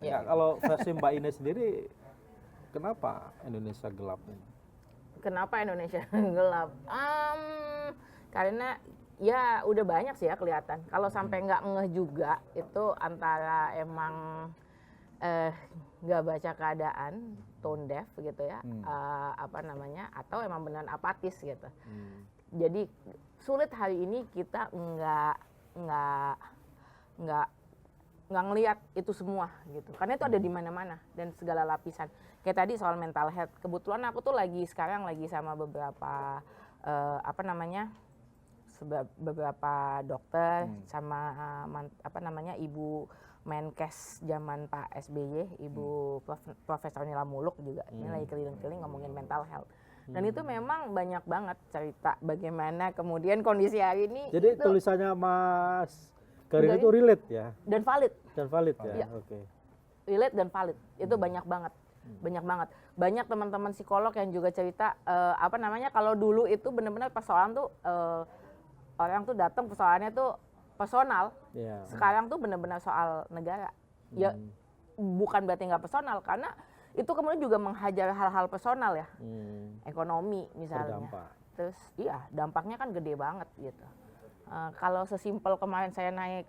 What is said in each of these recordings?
Ya, kalau versi Mbak Ine sendiri, kenapa Indonesia gelap ini? Kenapa Indonesia gelap? Karena ya udah banyak sih ya kelihatan. Kalau sampai nggak ngeh juga itu antara emang nggak baca keadaan, tone deaf gitu ya, atau emang beneran apatis gitu. Jadi sulit hari ini kita nggak ngelihat itu semua gitu, karena itu ada di mana-mana dan segala lapisan. Kayak tadi soal mental health, kebetulan aku tuh sekarang lagi sama beberapa beberapa dokter sama Ibu Menkes zaman Pak SBY, Ibu Profesor Nila Muluk juga ini lagi keliling-keliling ngomongin mental health. Dan itu memang banyak banget cerita bagaimana kemudian kondisi hari ini. Jadi tulisannya Mas Garin itu relate ya? Dan valid. Dan valid ya? Iya. Oke. Relate dan valid, itu banyak banget. Banyak banget. Banyak teman-teman psikolog yang juga cerita, kalau dulu itu benar-benar persoalan tuh, orang tuh datang persoalannya tuh personal. Yeah. Sekarang tuh benar-benar soal negara. Ya bukan berarti nggak personal, karena itu kemudian juga menghajar hal-hal personal ya. Ekonomi misalnya. Berdampak. Terus iya, dampaknya kan gede banget gitu. Kalau sesimpel kemarin saya naik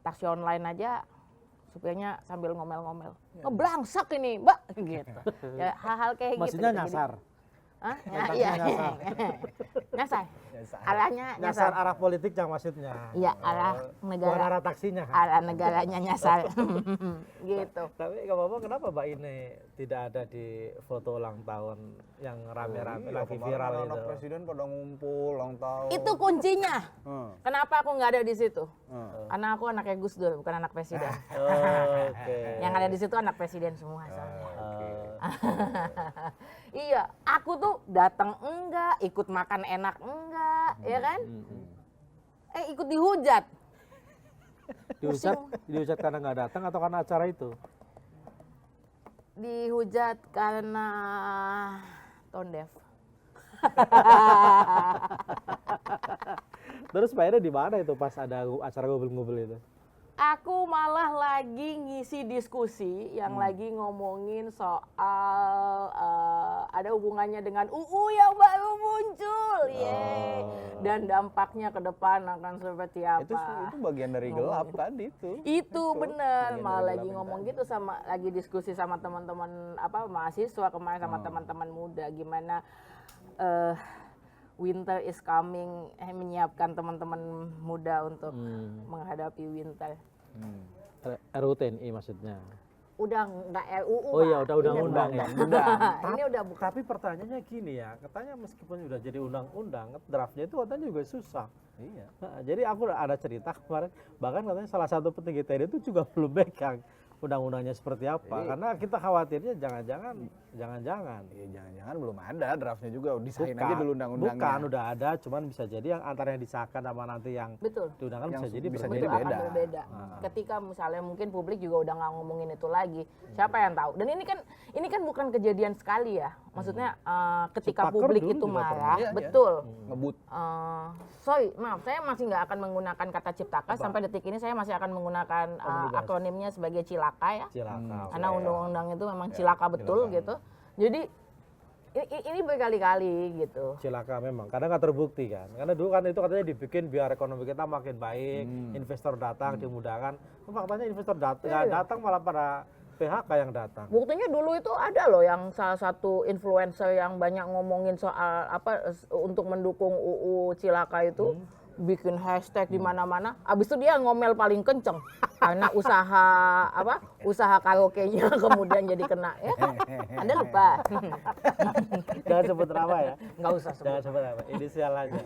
taksi online aja, supirnya sambil ngomel-ngomel, ngeblangsak ini mbak gitu. Ya hal-hal kayak Maksudnya gitu. nyasar? Hah? Iya. Nyasar. Arahnya Nyasar nyasar. arah politik yang maksudnya. Iya, arah negara. Bukan arah taksinya. Arah negaranya nyasar. Gitu. Tapi nggak apa-apa, kenapa Mbak ini tidak ada di foto ulang tahun yang rame-rame lagi viral itu? Anak presiden pada ngumpul ulang tahun. Itu kuncinya. Kenapa aku nggak ada di situ? Karena aku anaknya Gus Dur, bukan anak presiden. Oke. Yang ada di situ anak presiden semua soalnya. Iya, aku tuh datang enggak, ikut makan enak enggak, ya kan? Ikut dihujat. Dihujat karena nggak datang atau karena acara itu? Dihujat karena tone deaf. Terus Mbak Ine di mana itu pas ada acara ngobrol-ngobrol itu? Aku malah lagi ngisi diskusi yang lagi ngomongin soal ada hubungannya dengan UU yang baru muncul, dan dampaknya ke depan akan seperti apa. Itu bagian dari gelap tadi itu. Itu bener, malah lagi ngomong gitu lagi diskusi sama teman-teman mahasiswa kemarin sama teman-teman muda gimana winter is coming, menyiapkan teman-teman muda untuk menghadapi winter. RUTNI maksudnya? Udah nggak RUU. Oh iya, udah undang-undang ya. Ini udah bukan. Tapi pertanyaannya gini ya, katanya meskipun udah jadi undang-undang, draftnya itu katanya juga susah. Iya. Nah, jadi aku ada cerita kemarin, bahkan katanya salah satu petinggi TNI itu juga belum pegang undang-undangnya seperti apa, karena kita khawatirnya jangan-jangan. Iya, jangan-jangan belum ada draftnya juga, disahin aja dulu undang-undangnya. Bukan, udah ada, cuman bisa jadi yang antara yang disahkan sama nanti yang diundangkan Yang bisa jadi beda. Akan berbeda. Ketika misalnya mungkin publik juga udah nggak ngomongin itu lagi, siapa yang tahu? Dan ini kan bukan kejadian sekali ya, maksudnya ketika Cipaker publik dulu itu juga marah, Iya. betul. Ngebut. Maaf, saya masih nggak akan menggunakan kata ciptaker sampai detik ini. Saya masih akan menggunakan akronimnya sebagai cilaka ya. Cilaka. Karena undang-undang itu memang cilaka betul gitu. Jadi ini berkali-kali gitu. Cilaka memang, karena nggak terbukti kan. Karena dulu kan itu katanya dibikin biar ekonomi kita makin baik, investor datang dimudahkan. Faktanya investor nggak datang, malah pada PHK yang datang. Buktinya dulu itu ada loh yang salah satu influencer yang banyak ngomongin soal untuk mendukung UU Cilaka itu, bikin hashtag di mana-mana. Abis itu dia ngomel paling kenceng karena usaha karaoke-nya kemudian jadi kena. Ya kan? Anda lupa. Jangan sebut nama ya. Nggak usah sebut. Jangan sebut nama, inisial aja.